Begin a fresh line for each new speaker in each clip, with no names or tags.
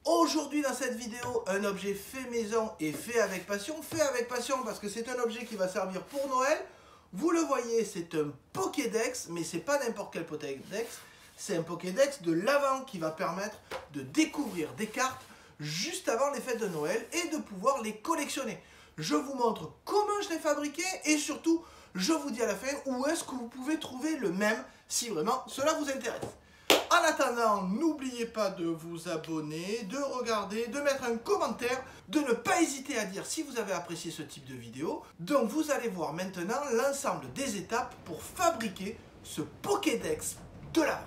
Aujourd'hui dans cette vidéo, un objet fait maison et fait avec passion. Fait avec passion parce que c'est un objet qui va servir pour Noël. Vous le voyez, c'est un Pokédex, mais c'est pas n'importe quel Pokédex. C'est un Pokédex de l'Avent qui va permettre de découvrir des cartes juste avant les fêtes de Noël et de pouvoir les collectionner. Je vous montre comment je l'ai fabriqué et surtout, je vous dis à la fin où est-ce que vous pouvez trouver le même si vraiment cela vous intéresse. En attendant, n'oubliez pas de vous abonner, de regarder, de mettre un commentaire, de ne pas hésiter à dire si vous avez apprécié ce type de vidéo. Donc vous allez voir maintenant l'ensemble des étapes pour fabriquer ce Pokédex de l'Avent.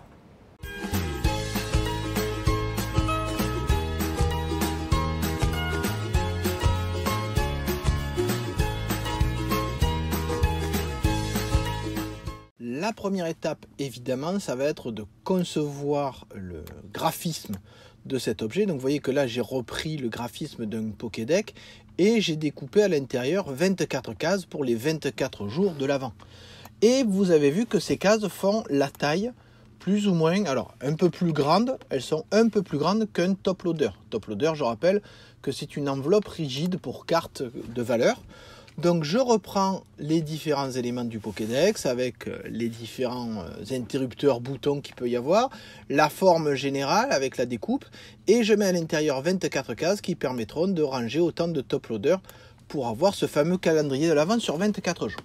La première étape, évidemment, ça va être de concevoir le graphisme de cet objet. Donc vous voyez que là, j'ai repris le graphisme d'un Pokédex et j'ai découpé à l'intérieur 24 cases pour les 24 jours de l'Avent. Et vous avez vu que ces cases font la taille plus ou moins, alors un peu plus grande, elles sont un peu plus grandes qu'un top loader. Top loader, je rappelle que c'est une enveloppe rigide pour cartes de valeur. Donc je reprends les différents éléments du Pokédex avec les différents interrupteurs, boutons qu'il peut y avoir, la forme générale avec la découpe et je mets à l'intérieur 24 cases qui permettront de ranger autant de top loaders pour avoir ce fameux calendrier de l'Avent sur 24 jours.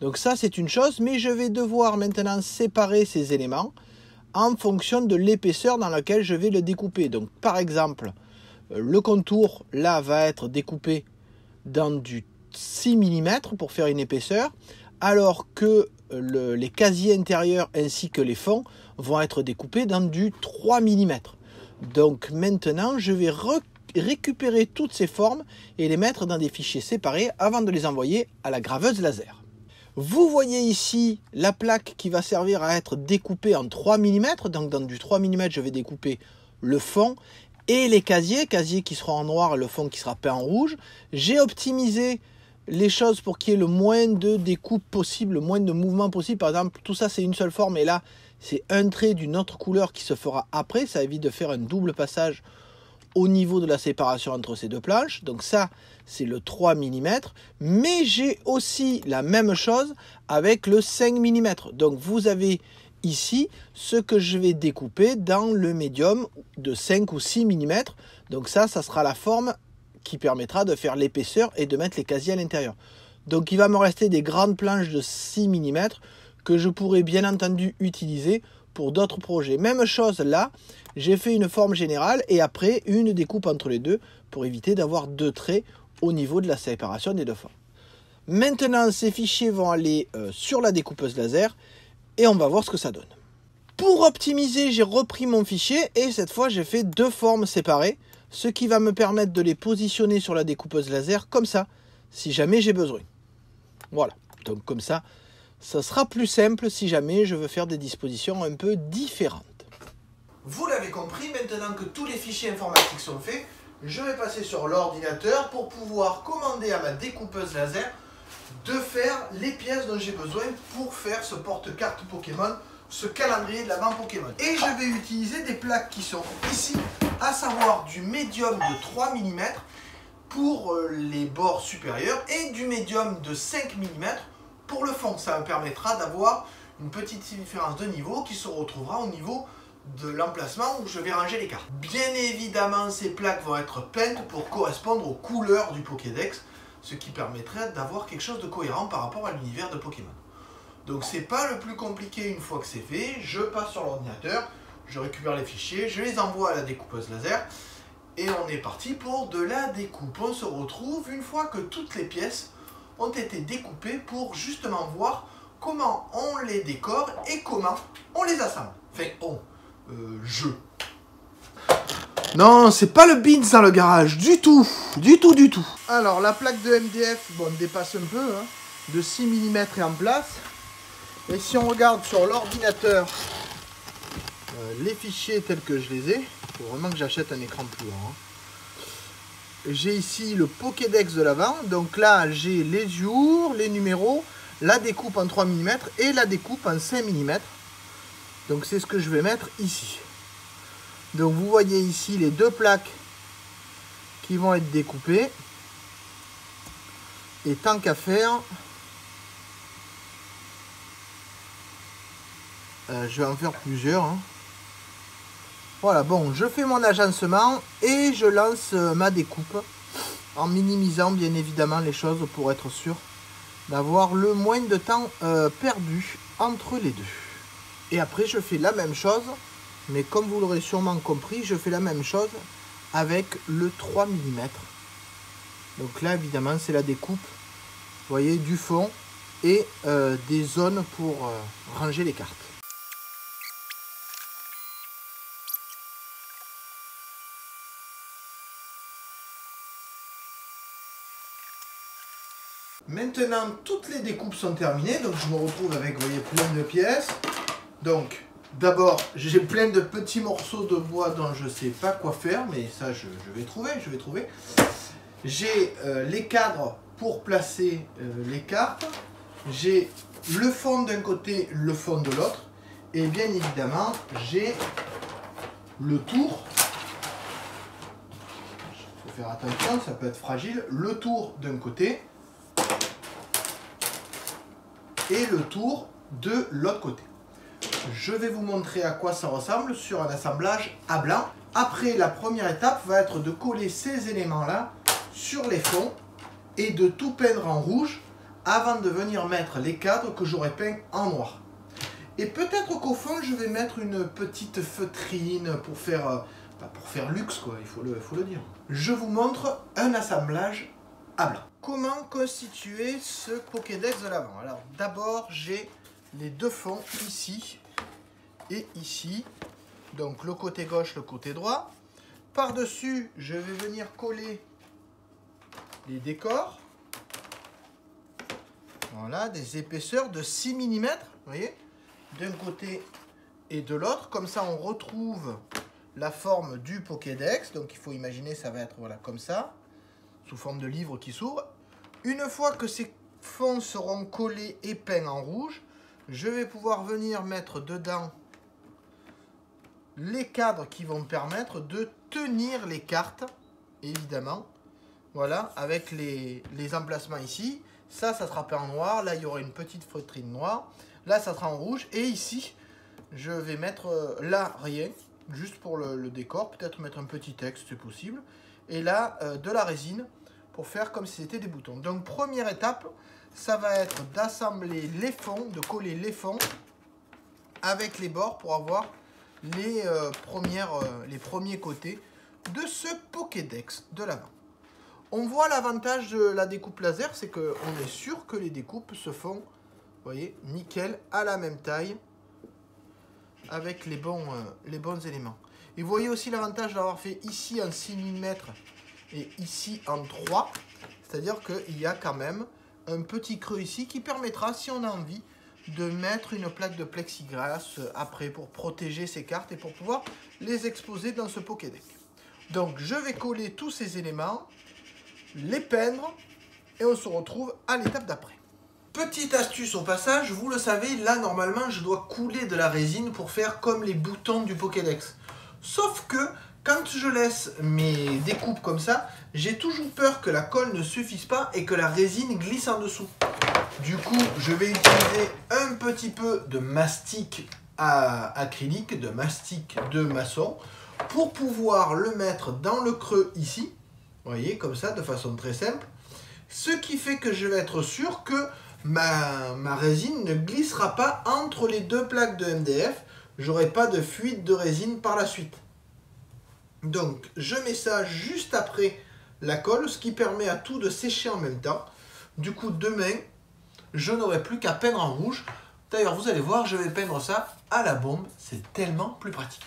Donc ça c'est une chose, mais je vais devoir maintenant séparer ces éléments en fonction de l'épaisseur dans laquelle je vais le découper. Donc par exemple, le contour là va être découpé dans du 6 mm pour faire une épaisseur, alors que les casiers intérieurs ainsi que les fonds vont être découpés dans du 3 mm. Donc maintenant, je vais récupérer toutes ces formes et les mettre dans des fichiers séparés avant de les envoyer à la graveuse laser. Vous voyez ici la plaque qui va servir à être découpée en 3 mm. Donc dans du 3 mm, je vais découper le fond et les casiers qui seront en noir, le fond qui sera peint en rouge. J'ai optimisé les choses pour qu'il y ait le moins de découpes possible, le moins de mouvements possible. Par exemple, tout ça c'est une seule forme et là c'est un trait d'une autre couleur qui se fera après. Ça évite de faire un double passage au niveau de la séparation entre ces deux planches. Donc ça c'est le 3 mm. Mais j'ai aussi la même chose avec le 5 mm. Donc vous avez ici ce que je vais découper dans le médium de 5 ou 6 mm. Donc ça sera la forme qui permettra de faire l'épaisseur et de mettre les casiers à l'intérieur. Donc il va me rester des grandes planches de 6 mm que je pourrais bien entendu utiliser pour d'autres projets. Même chose là, j'ai fait une forme générale et après une découpe entre les deux pour éviter d'avoir deux traits au niveau de la séparation des deux formes. Maintenant ces fichiers vont aller sur la découpeuse laser et on va voir ce que ça donne. Pour optimiser, j'ai repris mon fichier et cette fois j'ai fait deux formes séparées, ce qui va me permettre de les positionner sur la découpeuse laser comme ça, si jamais j'ai besoin. Voilà, donc comme ça, ça sera plus simple si jamais je veux faire des dispositions un peu différentes. Vous l'avez compris, maintenant que tous les fichiers informatiques sont faits, je vais passer sur l'ordinateur pour pouvoir commander à ma découpeuse laser de faire les pièces dont j'ai besoin pour faire ce porte-carte Pokémon, ce calendrier de l'Avent Pokémon. Et je vais utiliser des plaques qui sont ici, à savoir du médium de 3 mm pour les bords supérieurs et du médium de 5 mm pour le fond. Ça me permettra d'avoir une petite différence de niveau qui se retrouvera au niveau de l'emplacement où je vais ranger les cartes. Bien évidemment, ces plaques vont être peintes pour correspondre aux couleurs du Pokédex, ce qui permettrait d'avoir quelque chose de cohérent par rapport à l'univers de Pokémon. Donc c'est pas le plus compliqué une fois que c'est fait, je passe sur l'ordinateur, je récupère les fichiers, je les envoie à la découpeuse laser et on est parti pour de la découpe. On se retrouve une fois que toutes les pièces ont été découpées pour justement voir comment on les décore et comment on les assemble. Enfin je. Non, c'est pas le Beans dans le garage, du tout. Alors la plaque de MDF, bon, on dépasse un peu, hein, de 6 mm est en place. Et si on regarde sur l'ordinateur les fichiers tels que je les ai, il faut vraiment que j'achète un écran plus grand. J'ai ici le Pokédex de l'Avent, donc là j'ai les jours, les numéros, la découpe en 3 mm et la découpe en 5 mm. Donc c'est ce que je vais mettre ici. Donc vous voyez ici les deux plaques qui vont être découpées. Et tant qu'à faire, je vais en faire plusieurs. Hein. Voilà, bon, je fais mon agencement et je lance ma découpe en minimisant bien évidemment les choses pour être sûr d'avoir le moins de temps perdu entre les deux. Et après, je fais la même chose, mais comme vous l'aurez sûrement compris, je fais la même chose avec le 3 mm. Donc là, évidemment, c'est la découpe, vous voyez, du fond et des zones pour ranger les cartes. Maintenant, toutes les découpes sont terminées, donc je me retrouve avec, vous voyez, plein de pièces. Donc, d'abord, j'ai plein de petits morceaux de bois dont je ne sais pas quoi faire, mais ça, je vais trouver, J'ai les cadres pour placer les cartes. J'ai le fond d'un côté, le fond de l'autre. Et bien évidemment, j'ai le tour. Il faut faire attention, ça peut être fragile. Le tour d'un côté. Et le tour de l'autre côté. Je vais vous montrer à quoi ça ressemble sur un assemblage à blanc. Après, la première étape va être de coller ces éléments-là sur les fonds et de tout peindre en rouge avant de venir mettre les cadres que j'aurais peints en noir. Et peut-être qu'au fond, je vais mettre une petite feutrine pour faire luxe, quoi, il faut le dire. Je vous montre un assemblage à blanc. Comment constituer ce Pokédex de l'avant? Alors d'abord, j'ai les deux fonds ici et ici. Donc le côté gauche, le côté droit. Par-dessus, je vais venir coller les décors. Voilà, des épaisseurs de 6 mm, vous voyez, d'un côté et de l'autre. Comme ça, on retrouve la forme du Pokédex. Donc il faut imaginer, ça va être voilà, comme ça, sous forme de livre qui s'ouvre. Une fois que ces fonds seront collés et peints en rouge, je vais pouvoir venir mettre dedans les cadres qui vont me permettre de tenir les cartes, évidemment. Voilà, avec les emplacements ici. Ça sera peint en noir. Là, il y aura une petite feutrine noire. Là, ça sera en rouge. Et ici, je vais mettre là, rien, juste pour le décor. Peut-être mettre un petit texte, c'est possible. Et là, de la résine pour faire comme si c'était des boutons. Donc, première étape, ça va être d'assembler les fonds, de coller les fonds avec les bords pour avoir les premiers côtés de ce Pokédex de l'avant. On voit l'avantage de la découpe laser, c'est qu'on est sûr que les découpes se font, vous voyez, nickel, à la même taille, avec les bons éléments. Et vous voyez aussi l'avantage d'avoir fait ici en 6 mm et ici en 3, c'est-à-dire qu'il y a quand même un petit creux ici qui permettra, si on a envie, de mettre une plaque de plexiglas après pour protéger ces cartes et pour pouvoir les exposer dans ce Pokédex. Donc je vais coller tous ces éléments, les peindre et on se retrouve à l'étape d'après. Petite astuce au passage, vous le savez, là normalement je dois couler de la résine pour faire comme les boutons du Pokédex. Sauf que quand je laisse mes découpes comme ça, j'ai toujours peur que la colle ne suffise pas et que la résine glisse en dessous. Du coup, je vais utiliser un petit peu de mastic acrylique, de mastic de maçon, pour pouvoir le mettre dans le creux ici. Vous voyez, comme ça, de façon très simple. Ce qui fait que je vais être sûr que ma résine ne glissera pas entre les deux plaques de MDF. J'aurai pas de fuite de résine par la suite. Donc, je mets ça juste après la colle, ce qui permet à tout de sécher en même temps. Du coup, demain, je n'aurai plus qu'à peindre en rouge. D'ailleurs, vous allez voir, je vais peindre ça à la bombe. C'est tellement plus pratique.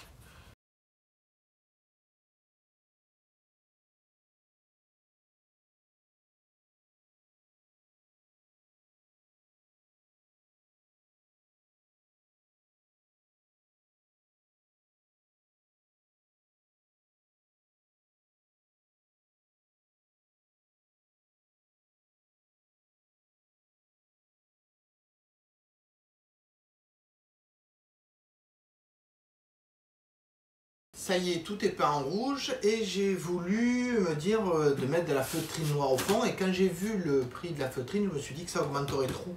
Ça y est, tout est peint en rouge et j'ai voulu me dire de mettre de la feutrine noire au fond. Et quand j'ai vu le prix de la feutrine, je me suis dit que ça augmenterait trop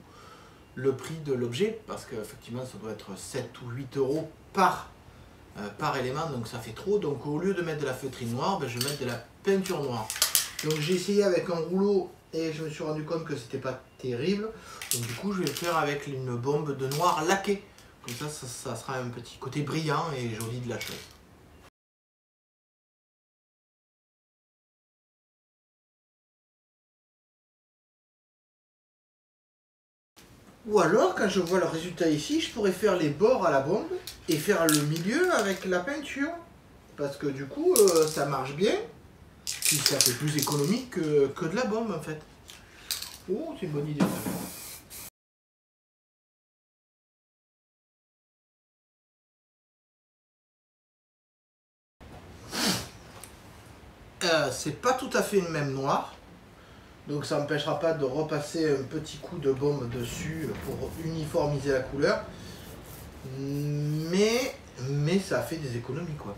le prix de l'objet, parce qu'effectivement ça doit être 7 ou 8 euros par élément, donc ça fait trop. Donc au lieu de mettre de la feutrine noire, ben, je vais mettre de la peinture noire. Donc j'ai essayé avec un rouleau et je me suis rendu compte que c'était pas terrible. Donc du coup je vais le faire avec une bombe de noir laqué. Comme ça sera un petit côté brillant et joli de la chose. Ou alors, quand je vois le résultat ici, je pourrais faire les bords à la bombe et faire le milieu avec la peinture. Parce que du coup, ça marche bien. Puis ça fait plus économique que de la bombe en fait. Oh, c'est une bonne idée. C'est pas tout à fait le même noir. Donc ça n'empêchera pas de repasser un petit coup de baume dessus pour uniformiser la couleur. Mais ça fait des économies quoi.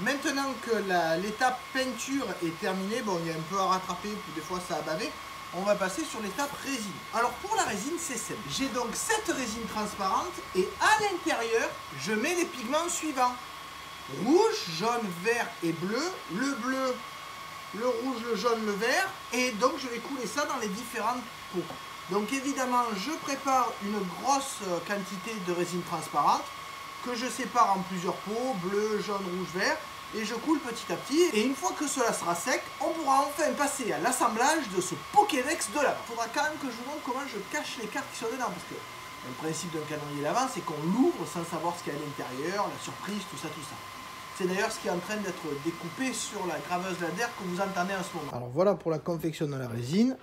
Maintenant que l'étape peinture est terminée, bon il y a un peu à rattraper, puis des fois ça a bavé, on va passer sur l'étape résine. Alors pour la résine c'est simple. J'ai donc cette résine transparente et à l'intérieur je mets les pigments suivants. Rouge, jaune, vert et bleu. Le bleu, le rouge, le jaune, le vert. Et donc je vais couler ça dans les différentes pots. Donc évidemment je prépare une grosse quantité de résine transparente que je sépare en plusieurs pots, bleu, jaune, rouge, vert, et je coule petit à petit. Et une fois que cela sera sec, on pourra enfin passer à l'assemblage de ce Pokédex de l'avant. Il faudra quand même que je vous montre comment je cache les cartes qui sont dedans, parce que le principe d'un calendrier d'avant, c'est qu'on l'ouvre sans savoir ce qu'il y a à l'intérieur, la surprise, tout ça, tout ça. C'est d'ailleurs ce qui est en train d'être découpé sur la graveuse laser que vous entendez en ce moment. Alors voilà pour la confection de la résine.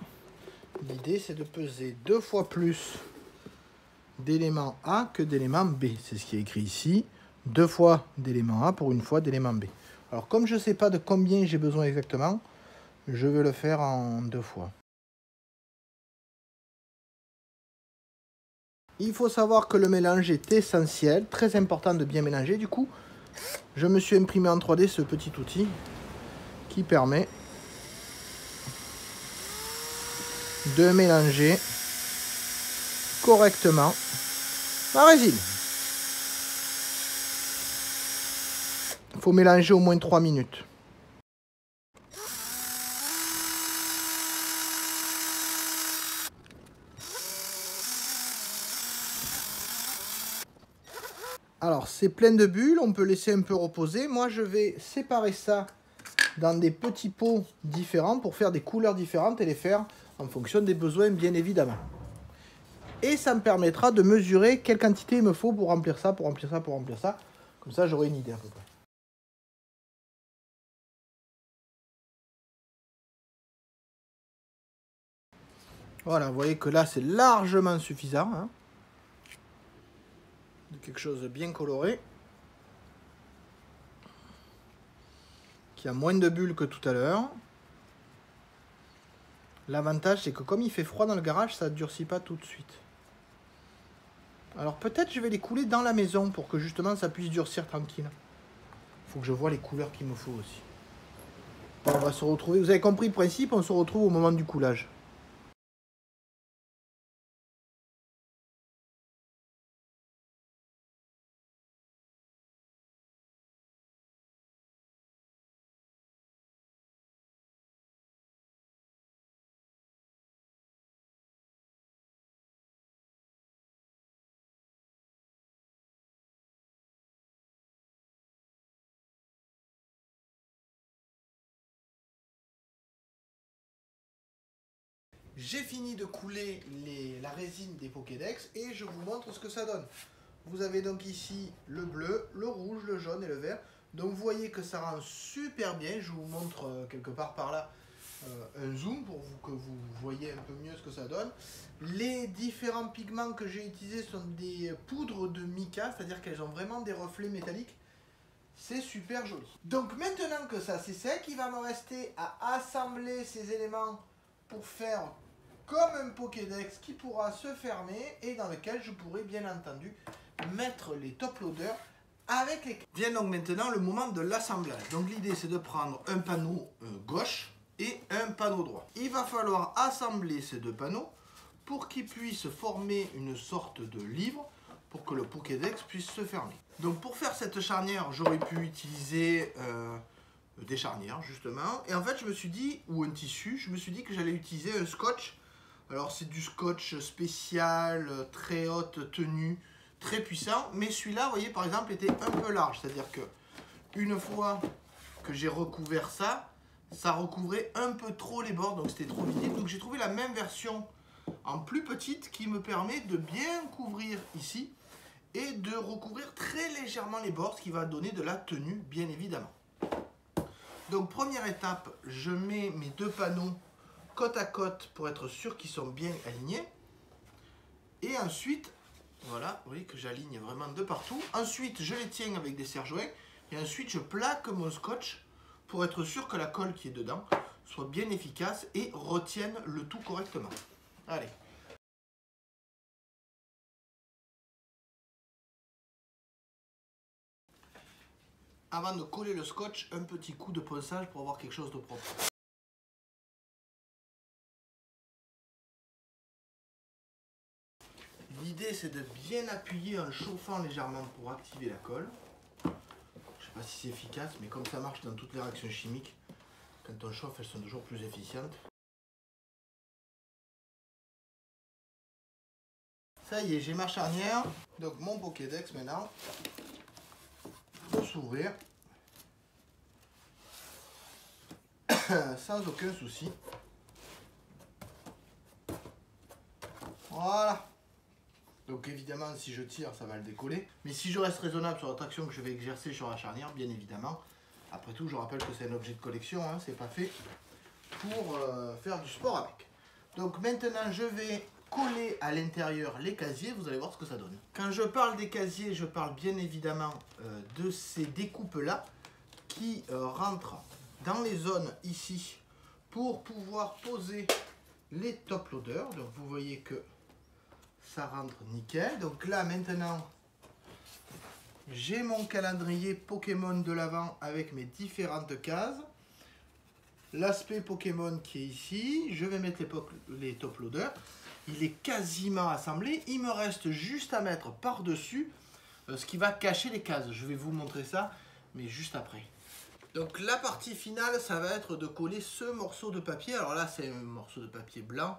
L'idée c'est de peser 2 fois plus d'éléments A que d'éléments B. C'est ce qui est écrit ici. 2 fois d'éléments A pour 1 fois d'éléments B. Alors comme je ne sais pas de combien j'ai besoin exactement, je vais le faire en 2 fois. Il faut savoir que le mélange est essentiel, très important de bien mélanger. Du coup, je me suis imprimé en 3D ce petit outil qui permet de mélanger correctement la résine. Il faut mélanger au moins 3 minutes. Alors c'est plein de bulles, on peut laisser un peu reposer. Moi je vais séparer ça dans des petits pots différents pour faire des couleurs différentes et les faire en fonction des besoins bien évidemment. Et ça me permettra de mesurer quelle quantité il me faut pour remplir ça, pour remplir ça, pour remplir ça. Comme ça j'aurai une idée à peu près. Voilà, vous voyez que là c'est largement suffisant. Hein. Quelque chose de bien coloré. Qui a moins de bulles que tout à l'heure. L'avantage c'est que comme il fait froid dans le garage, ça ne durcit pas tout de suite. Alors peut-être je vais les couler dans la maison pour que justement ça puisse durcir tranquille. Il faut que je vois les couleurs qu'il me faut aussi. Bon, on va se retrouver, vous avez compris le principe, on se retrouve au moment du coulage. J'ai fini de couler la résine des Pokédex et je vous montre ce que ça donne. Vous avez donc ici le bleu, le rouge, le jaune et le vert. Donc vous voyez que ça rend super bien. Je vous montre quelque part par là un zoom pour que vous voyez un peu mieux ce que ça donne. Les différents pigments que j'ai utilisés sont des poudres de mica, c'est-à-dire qu'elles ont vraiment des reflets métalliques. C'est super joli. Donc maintenant que ça c'est sec, il va me rester à assembler ces éléments pour faire comme un Pokédex qui pourra se fermer et dans lequel je pourrai bien entendu mettre les top loaders avec les... Vient donc maintenant le moment de l'assemblage. Donc l'idée c'est de prendre un panneau gauche et un panneau droit. Il va falloir assembler ces deux panneaux pour qu'ils puissent former une sorte de livre pour que le Pokédex puisse se fermer. Donc pour faire cette charnière, j'aurais pu utiliser des charnières justement. Et en fait je me suis dit, ou un tissu, je me suis dit que j'allais utiliser un scotch. Alors c'est du scotch spécial, très haute tenue, très puissant. Mais celui-là, vous voyez par exemple, était un peu large. C'est-à-dire que une fois que j'ai recouvert ça, ça recouvrait un peu trop les bords, donc c'était trop visible. Donc j'ai trouvé la même version en plus petite qui me permet de bien couvrir ici et de recouvrir très légèrement les bords, ce qui va donner de la tenue bien évidemment. Donc première étape, je mets mes deux panneaux côte à côte pour être sûr qu'ils sont bien alignés. Et ensuite, voilà, vous voyez que j'aligne vraiment de partout. Ensuite, je les tiens avec des serre-joints et ensuite je plaque mon scotch pour être sûr que la colle qui est dedans soit bien efficace et retienne le tout correctement. Allez. Avant de coller le scotch, un petit coup de ponçage pour avoir quelque chose de propre. L'idée c'est de bien appuyer en chauffant légèrement pour activer la colle. Je ne sais pas si c'est efficace, mais comme ça marche dans toutes les réactions chimiques, quand on chauffe, elles sont toujours plus efficientes. Ça y est, j'ai ma charnière. Donc mon Pokédex maintenant peut s'ouvrir sans aucun souci. Voilà. Donc évidemment, si je tire, ça va le décoller. Mais si je reste raisonnable sur la traction que je vais exercer sur la charnière, bien évidemment. Après tout, je rappelle que c'est un objet de collection, hein, c'est pas fait pour faire du sport avec. Donc maintenant, je vais coller à l'intérieur les casiers, vous allez voir ce que ça donne. Quand je parle des casiers, je parle bien évidemment de ces découpes-là qui rentrent dans les zones ici pour pouvoir poser les top loaders. Donc vous voyez que ça rentre nickel. Donc là maintenant, j'ai mon calendrier Pokémon de l'avant avec mes différentes cases. L'aspect Pokémon qui est ici, je vais mettre les top loaders. Il est quasiment assemblé. Il me reste juste à mettre par-dessus ce qui va cacher les cases. Je vais vous montrer ça, mais juste après. Donc la partie finale, ça va être de coller ce morceau de papier. Alors là, c'est un morceau de papier blanc.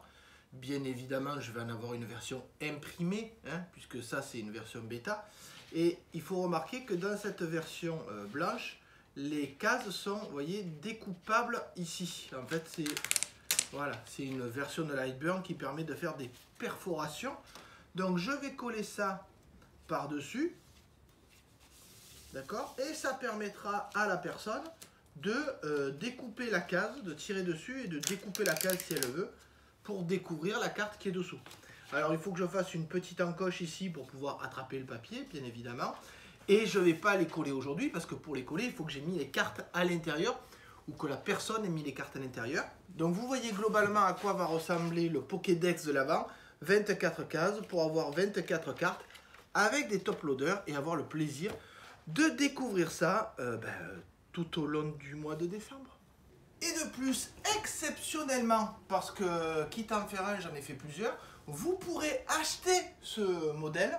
Bien évidemment, je vais en avoir une version imprimée, hein, puisque ça, c'est une version bêta. Et il faut remarquer que dans cette version blanche, les cases sont, vous voyez, découpables ici. En fait, c'est voilà, c'est une version de Lightburn qui permet de faire des perforations. Donc, je vais coller ça par-dessus. D'accord? Et ça permettra à la personne de découper la case, de tirer dessus et de découper la case si elle veut, pour découvrir la carte qui est dessous. Alors, il faut que je fasse une petite encoche ici pour pouvoir attraper le papier, bien évidemment. Et je ne vais pas les coller aujourd'hui, parce que pour les coller, il faut que j'ai mis les cartes à l'intérieur, ou que la personne ait mis les cartes à l'intérieur. Donc vous voyez globalement à quoi va ressembler le Pokédex de l'avant. 24 cases pour avoir 24 cartes avec des top loaders et avoir le plaisir de découvrir ça tout au long du mois de décembre. Et de plus, exceptionnellement, parce que quitte à en faire un, j'en ai fait plusieurs, vous pourrez acheter ce modèle.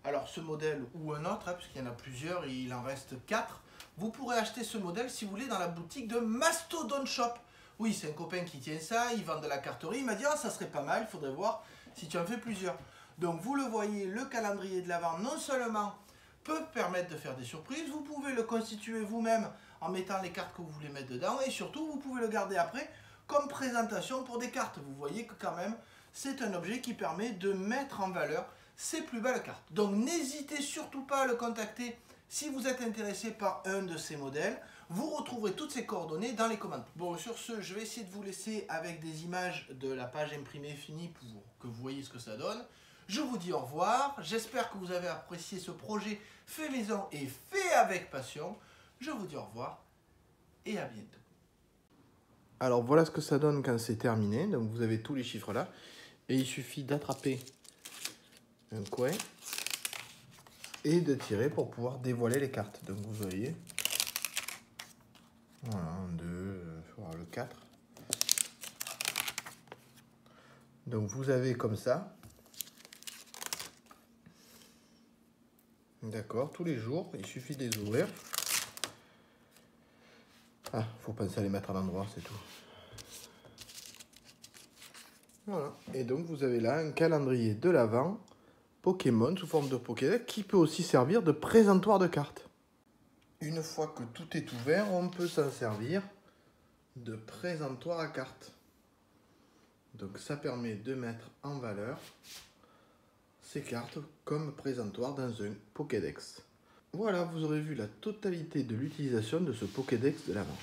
Alors ce modèle ou un autre, hein, puisqu'il y en a plusieurs et il en reste 4. Vous pourrez acheter ce modèle si vous voulez dans la boutique de Mastodon Shop. Oui, c'est un copain qui tient ça, il vend de la carterie. Il m'a dit, oh, ça serait pas mal, il faudrait voir si tu en fais plusieurs. Donc vous le voyez, le calendrier de l'Avent, non seulement peut permettre de faire des surprises, vous pouvez le constituer vous-même en mettant les cartes que vous voulez mettre dedans. Et surtout, vous pouvez le garder après comme présentation pour des cartes. Vous voyez que quand même, c'est un objet qui permet de mettre en valeur ses plus belles cartes. Donc n'hésitez surtout pas à le contacter si vous êtes intéressé par un de ces modèles. Vous retrouverez toutes ces coordonnées dans les commentaires. Bon, sur ce, je vais essayer de vous laisser avec des images de la page imprimée finie pour que vous voyez ce que ça donne. Je vous dis au revoir. J'espère que vous avez apprécié ce projet fait maison et fait avec passion. Je vous dis au revoir et à bientôt. Alors voilà ce que ça donne quand c'est terminé. Donc vous avez tous les chiffres là. Et il suffit d'attraper un coin et de tirer pour pouvoir dévoiler les cartes. Donc vous voyez, voilà, 1, 2, voilà, le 4. Donc vous avez comme ça, d'accord, tous les jours, il suffit de les ouvrir. Ah, faut penser à les mettre à l'endroit, c'est tout. Voilà, et donc vous avez là un calendrier de l'Avent Pokémon sous forme de Pokédex qui peut aussi servir de présentoir de cartes. Une fois que tout est ouvert, on peut s'en servir de présentoir à cartes. Donc ça permet de mettre en valeur ces cartes comme présentoir dans un Pokédex. Voilà, vous aurez vu la totalité de l'utilisation de ce Pokédex de l'Avent.